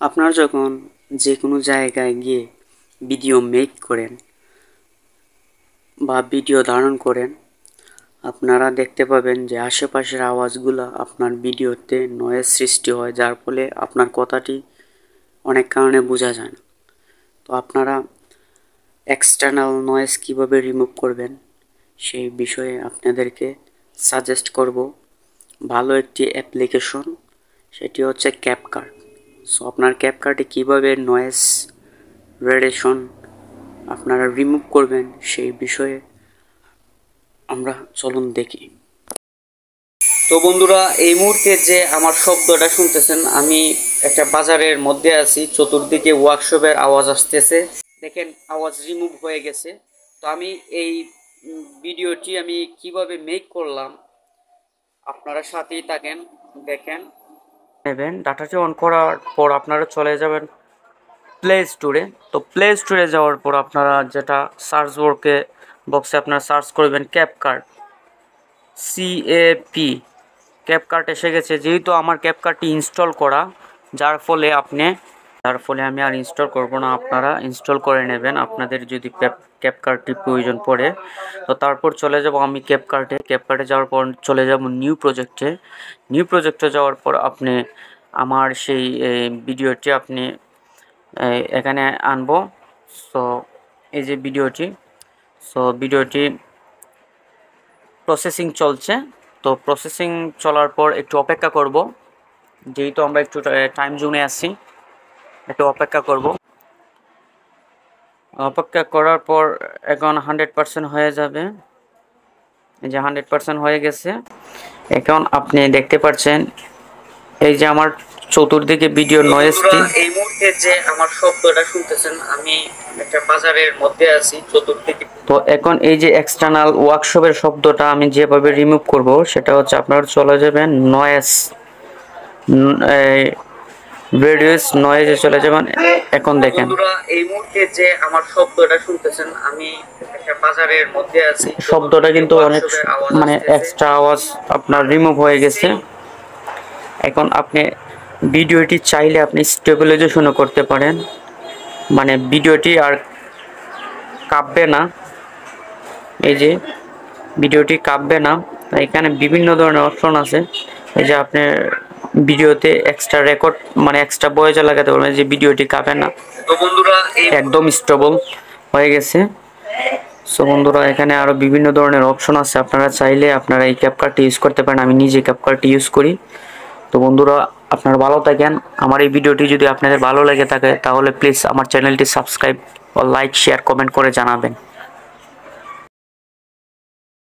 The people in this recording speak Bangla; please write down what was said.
আপনারা যখন যে কোনো জায়গায় গিয়ে ভিডিও মেক করেন বা ভিডিও ধারণ করেন, আপনারা দেখতে পাবেন যে আশেপাশের আওয়াজগুলো আপনার ভিডিওতে নয়েজ সৃষ্টি হয়, যার ফলে আপনার কথাটি অনেক কারণে বোঝা যায় না। তো আপনারা এক্সটার্নাল নয়েজ কিভাবে রিমুভ করবেন সেই বিষয়ে আপনাদেরকে সাজেস্ট করব ভালো একটি অ্যাপ্লিকেশন, সেটি হচ্ছে ক্যাপকাট। সো আপনার ক্যাপকাটে কিভাবে নয়েজ রেডিয়েশন আপনারা রিমুভ করবেন সেই বিষয়ে আমরা চলুন দেখি। তো বন্ধুরা, এই মুহূর্তে যে আমার শব্দটা শুনতেছেন, আমি একটা বাজারের মধ্যে আছি, চতুর্দিকে ওয়ার্কশপের আওয়াজ আসতেছে। দেখেন আওয়াজ রিমুভ হয়ে গেছে। তো আমি এই ভিডিওটি আমি কিভাবে মেক করলাম আপনারা সাথেই থাকেন, দেখেন। নেবেন ডাটাটি অন করার পর আপনারা চলে যাবেন প্লে স্টোরে। তো প্লে স্টোরে যাওয়ার পর আপনারা যেটা সার্চ বক্সে আপনারা সার্চ করবেন ক্যাপকাট, CAP, ক্যাপকাট এসে গেছে। যেহেতু আমার ক্যাপকাটটি ইনস্টল করা, যার ফলে আমি আর ইনস্টল করব না, আপনারা ইনস্টল করে নেবেন আপনাদের যদি ক্যাপকাটটি প্রয়োজন পড়ে। তো তারপর চলে যাব আমি ক্যাপকাটে যাওয়ার পর চলে যাব নিউ প্রজেক্টে যাওয়ার পর আপনি আমার সেই ভিডিওটি আপনি এখানে আনবো। সো এই যে ভিডিওটি প্রসেসিং চলছে। তো প্রসেসিং চলার পর একটু অপেক্ষা করব, যেহেতু আমরা একটু টাইম জোনে আছি, একটু অপেক্ষা করব। অপেক্ষা করার পর এখন 100% হয়ে যাবে। এই যে 100% হয়ে গেছে। এখন আপনি দেখতে পাচ্ছেন এই যে আমার চতুর্দিকে ভিডিও নয়েজটি। এই মুহূর্তে যে আমার শব্দটা শুনতেছেন, আমি একটা বাজারের মধ্যে আছি, চতুর্দিকে। তো এখন এই যে এক্সটার্নাল ওয়ার্কশপের শব্দটা আমি যেভাবে রিমুভ করব সেটা হচ্ছে আপনারা চলে যাবেন নয়েজ, রেডিউস নয়েজে চলে যাবেন। এখন দেখেন এই মুহূর্তে যে আমার শব্দটা শুনতেছেন, আমি একটা বাজারের মধ্যে আছি, শব্দটা কিন্তু অনেক মানে এক্সট্রা আওয়াজ আপনার রিমুভ হয়ে গেছে। এখন আপনি ভিডিওটি চাইলে আপনি স্টেবিলাইজেশনও করতে পারেন, মানে ভিডিওটি আর কাঁপবে না। এই যে ভিডিওটি কাঁপবে না। এখানে বিভিন্ন ধরনের অপশন আছে। এই যে আপনি ভিডিওতে এক্সট্রা রেকর্ড মানে এক্সট্রা ভয়েস লাগাতে পারবেন, যে ভিডিওটি কাঁপে না। তো বন্ধুরা একদম স্টেবল হয়ে গেছে। সো বন্ধুরা, এখানে আরো বিভিন্ন ধরনের অপশন আছে, আপনারা চাইলে আপনারা এই ক্যাপকাটটি ইউজ করতে পারেন। আমি নিজে ক্যাপকাটটি ইউজ করি। তো বন্ধুরা, আপনারা ভালো থাকেন। আমার এই ভিডিওটি যদি আপনাদের ভালো লেগে থাকে তাহলে প্লিজ আমার চ্যানেলটি সাবস্ক্রাইব ও লাইক, শেয়ার, কমেন্ট করে জানাবেন।